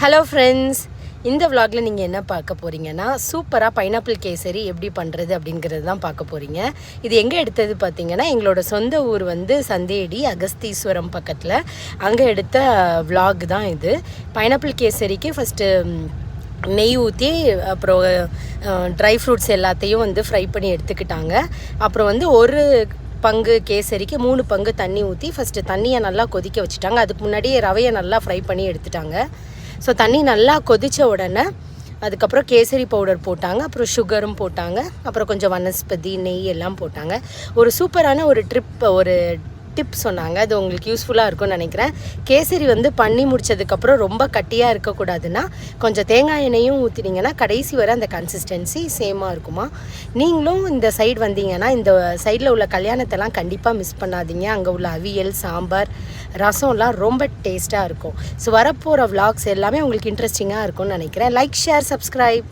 Hello friends, இந்த vlogல நீங்கள் என்ன பார்க்க போகிறீங்கன்னா, சூப்பராக பைனாப்பிள் கேசரி எப்படி பண்ணுறது அப்படிங்கிறது தான் பார்க்க போகிறீங்க. இது எங்கே எடுத்தது பார்த்தீங்கன்னா, எங்களோட சொந்த ஊர் வந்து சந்தேடி அகஸ்தீஸ்வரம் பக்கத்தில். அங்கே எடுத்த vlog தான் இது. பைனாப்பிள் கேசரிக்கு ஃபஸ்ட்டு நெய் ஊற்றி அப்புறம் ட்ரை ஃப்ரூட்ஸ் எல்லாத்தையும் வந்து ஃப்ரை பண்ணி எடுத்துக்கிட்டாங்க. அப்புறம் வந்து ஒரு பங்கு கேசரிக்கு 3 பங்கு தண்ணி ஊற்றி ஃபஸ்ட்டு தண்ணியை நல்லா கொதிக்க வச்சுட்டாங்க. அதுக்கு முன்னாடியே ரவையை நல்லா ஃப்ரை பண்ணி எடுத்துட்டாங்க. ஸோ தண்ணி நல்லா கொதித்த உடனே அதுக்கப்புறம் கேசரி பவுடர் போட்டாங்க, அப்புறம் சுகரும் போட்டாங்க, அப்புறம் கொஞ்சம் வனஸ்பதி நெய் எல்லாம் போட்டாங்க. ஒரு சூப்பரான ஒரு டிப் சொன்னாங்க. அது உங்களுக்கு யூஸ்ஃபுல்லாக இருக்கும்னு நினைக்கிறேன். கேசரி வந்து பண்ணி முடித்ததுக்கப்புறம் ரொம்ப கட்டியாக இருக்கக்கூடாதுன்னா கொஞ்சம் தேங்காய் எண்ணெயும் ஊற்றினீங்கன்னா கடைசி வரை அந்த கன்சிஸ்டன்சி சேமாக இருக்குமா. நீங்களும் இந்த சைடு வந்தீங்கன்னா இந்த சைடில் உள்ள கல்யாணத்தெல்லாம் கண்டிப்பாக மிஸ் பண்ணாதீங்க. அங்கே உள்ள அவியல், சாம்பார், ரசம்லாம் ரொம்ப டேஸ்ட்டாக இருக்கும். ஸோ வரப்போகிற vlogs எல்லாமே உங்களுக்கு இன்ட்ரெஸ்டிங்காக இருக்கும்னு நினைக்கிறேன். Like, share, subscribe.